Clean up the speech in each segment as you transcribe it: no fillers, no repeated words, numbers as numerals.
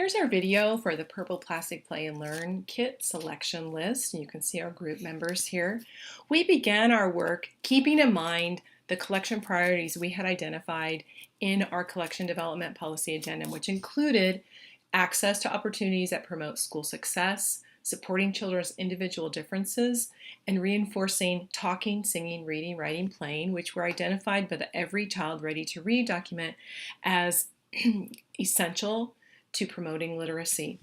Here's our video for the Purple Plastic Play and Learn kit selection list. You can see our group members here. We began our work keeping in mind the collection priorities we had identified in our collection development policy addendum, which included access to opportunities that promote school success, supporting children's individual differences, and reinforcing talking, singing, reading, writing, playing, which were identified by the Every Child Ready to Read document as essential to promoting literacy.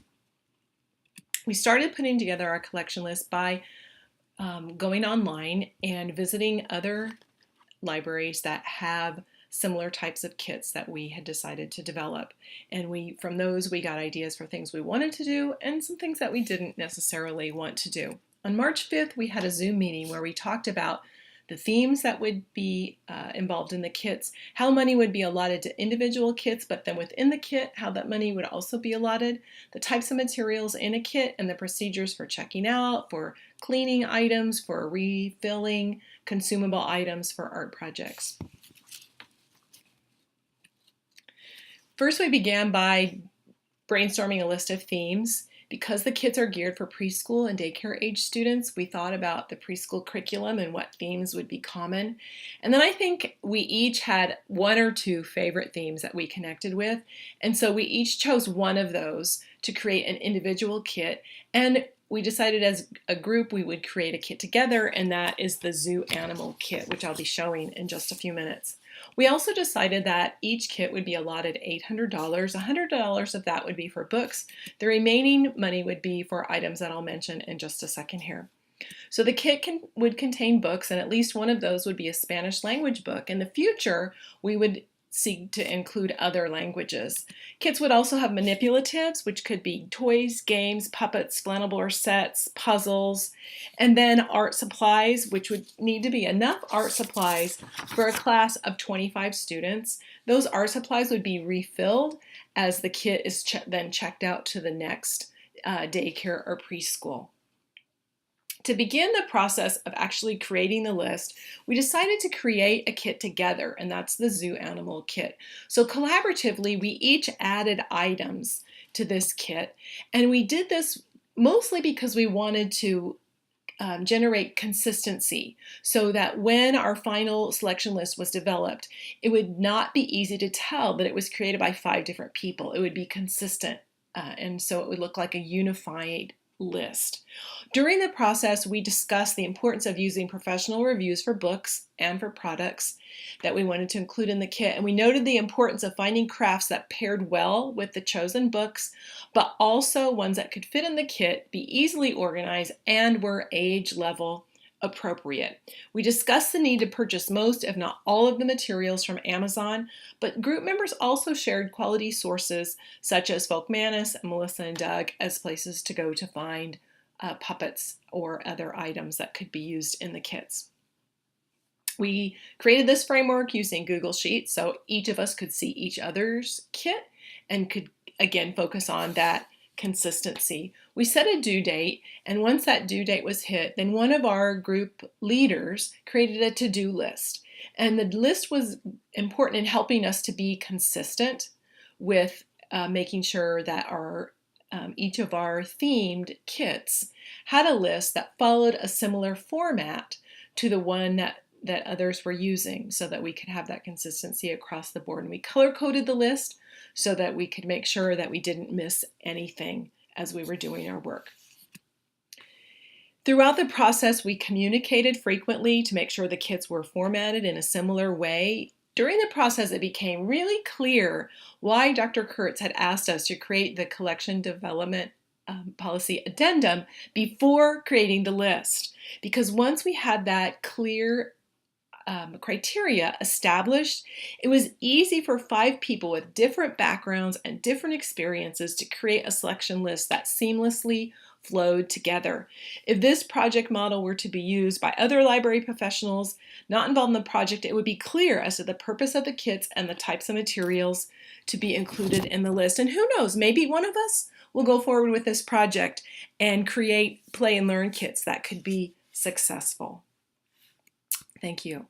We started putting together our collection list by going online and visiting other libraries that have similar types of kits that we had decided to develop. And from those we got ideas for things we wanted to do and some things that we didn't necessarily want to do. On March 5th, we had a Zoom meeting where we talked about the themes that would be involved in the kits, how money would be allotted to individual kits, but then within the kit, how that money would also be allotted, the types of materials in a kit, and the procedures for checking out, for cleaning items, for refilling consumable items for art projects. First, we began by brainstorming a list of themes. Because the kits are geared for preschool and daycare age students, we thought about the preschool curriculum and what themes would be common. And then I think we each had one or two favorite themes that we connected with. And so we each chose one of those to create an individual kit. And we decided as a group we would create a kit together, and that is the Zoo Animal Kit, which I'll be showing in just a few minutes. We also decided that each kit would be allotted $800. $100 of that would be for books. The remaining money would be for items that I'll mention in just a second here. So the kit would contain books, and at least one of those would be a Spanish language book. In the future, we would seek to include other languages. Kits would also have manipulatives, which could be toys, games, puppets, flannel sets, puzzles, and then art supplies, which would need to be enough art supplies for a class of 25 students. Those art supplies would be refilled as the kit is then checked out to the next daycare or preschool. To begin the process of actually creating the list, we decided to create a kit together, and that's the Zoo Animal Kit. So collaboratively, we each added items to this kit, and we did this mostly because we wanted to generate consistency so that when our final selection list was developed, it would not be easy to tell that it was created by 5 different people. It would be consistent, and so it would look like a unified list. During the process, we discussed the importance of using professional reviews for books and for products that we wanted to include in the kit, and we noted the importance of finding crafts that paired well with the chosen books, but also ones that could fit in the kit, be easily organized, and were age level appropriate. We discussed the need to purchase most, if not all, of the materials from Amazon, but group members also shared quality sources such as Folkmanis, Melissa and Doug as places to go to find puppets or other items that could be used in the kits. We created this framework using Google Sheets so each of us could see each other's kit and could again focus on that consistency. We set a due date, and once that due date was hit, then one of our group leaders created a to-do list. And the list was important in helping us to be consistent with making sure that each of our themed kits had a list that followed a similar format to the one that others were using so that we could have that consistency across the board. And we color-coded the list so that we could make sure that we didn't miss anything as we were doing our work. Throughout the process, we communicated frequently to make sure the kits were formatted in a similar way. During the process, it became really clear why Dr. Kurtz had asked us to create the collection development policy addendum before creating the list. Because once we had that clear criteria established, it was easy for 5 people with different backgrounds and different experiences to create a selection list that seamlessly flowed together. If this project model were to be used by other library professionals not involved in the project, it would be clear as to the purpose of the kits and the types of materials to be included in the list. And who knows, maybe one of us will go forward with this project and create play and learn kits that could be successful. Thank you.